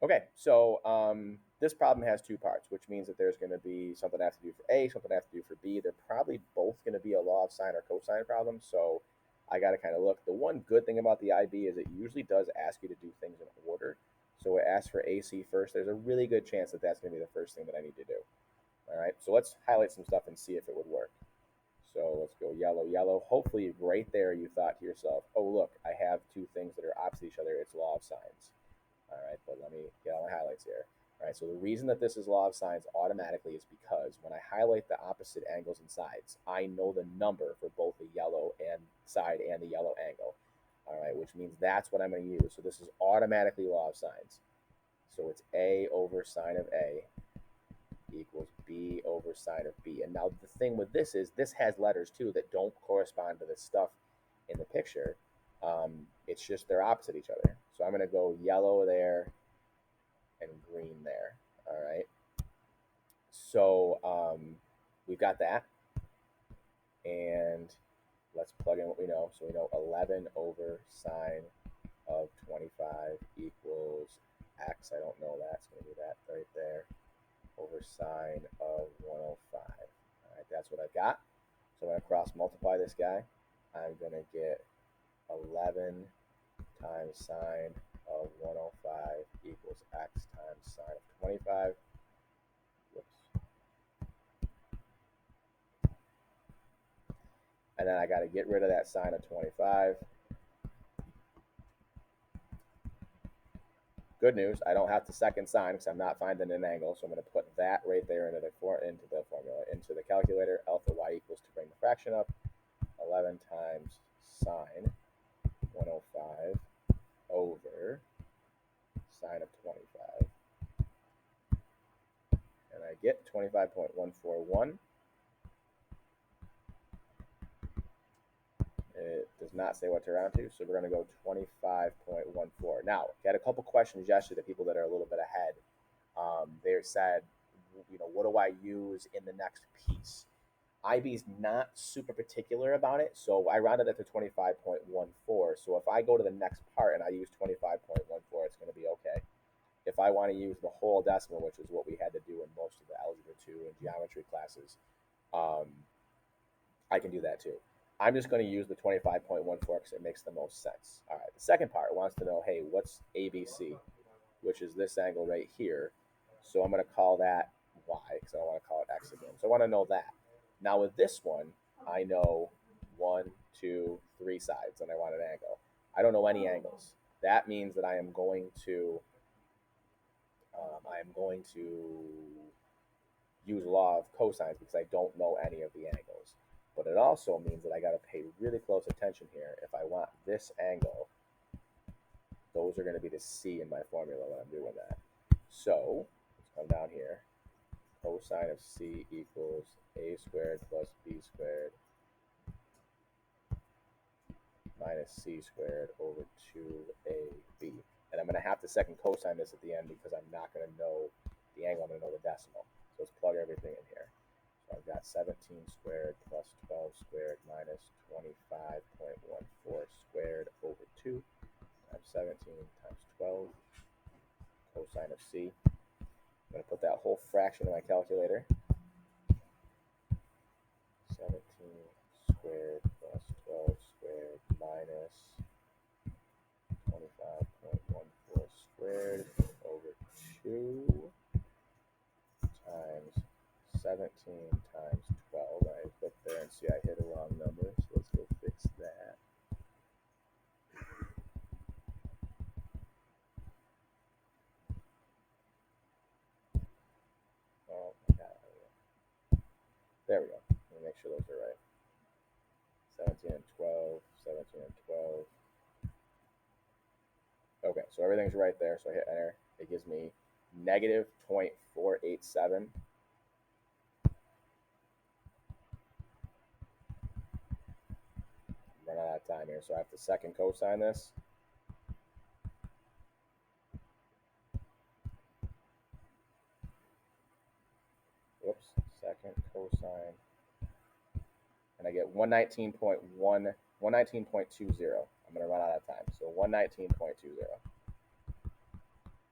Okay, so this problem has two parts, which means that there's going to be something I have to do for A, something I have to do for B. They're probably both going to be a law of sine or cosine problem, so I got to kind of look. The one good thing about the IB is it usually does ask you to do things in order. So it asks for AC first. There's a really good chance that that's going to be the first thing that I need to do. All right, so let's highlight some stuff and see if it would work. So let's go yellow, yellow. Hopefully, right there, you thought to yourself, oh, look, I have two things that are opposite each other. It's law of sines. All right, but let me get all my highlights here. All right, so the reason that this is law of sines automatically is because when I highlight the opposite angles and sides, I know the number for both the yellow and side and the yellow angle. All right, which means that's what I'm going to use. So this is automatically law of sines. So it's A over sine of A equals B over sine of B. And now the thing with this is this has letters too that don't correspond to the stuff in the picture. It's just they're opposite each other. So I'm going to go yellow there and green there. All right. So we've got that. And let's plug in what we know. So we know 11 over sine of 25 equals x. I don't know that. It's going to be that right there over sine of 105. All right, that's what I've got. So I'm going to cross multiply this guy. I'm going to get 11 times sine of 105 equals x times sine of 25. Whoops. And then I got to get rid of that sine of 25. Good news, I don't have to second sign because I'm not finding an angle. So I'm going to put that right there into the formula, into the calculator. Alpha y equals, to bring the fraction up, 11 times sine 105 over sine of 25. And I get 25.141. It does not say what to round to, so we're going to go 25.14. Now, got a couple questions yesterday, the people that are a little bit ahead. They said, what do I use in the next piece? IB's not super particular about it, so I rounded it to 25.14. So if I go to the next part and I use 25.14, it's going to be okay. If I want to use the whole decimal, which is what we had to do in most of the Algebra 2 and geometry classes, um, I can do that too. I'm just going to use the 25.14 because it makes the most sense. All right, the second part wants to know, hey, what's ABC, which is this angle right here. So I'm going to call that Y because I don't want to call it X again. So I want to know that. Now with this one, I know 1, 2, 3 sides, and I want an angle. I don't know any angles. That means that I am going to use law of cosines because I don't know any of the angles. But it also means that I got to pay really close attention here. If I want this angle, those are going to be the C in my formula when I'm doing that. So let's come down here. Cosine of C equals A squared plus B squared minus C squared over 2AB. And I'm going to have to second cosine this at the end because I'm not going to know the angle. I'm going to know the decimal. So let's plug everything in here. So I've got 17 squared plus 12 squared minus 25.14 squared over 2 times 17 times 12 cosine of C. I'm going to put that whole fraction in my calculator. 17 squared plus 12 squared minus 25.14 squared over 2 times 17 times 12. I look there and see I hit a wrong number, so let's go fix that. Oh my god. There we go. Let me make sure those are right. 17 and 12, 17 and 12. Okay, so everything's right there. So I hit enter. It gives me negative 0.487. Run out of time here, so I have to second cosine this. Whoops, second cosine. And I get 119.20. I'm going to run out of time. So 119.20.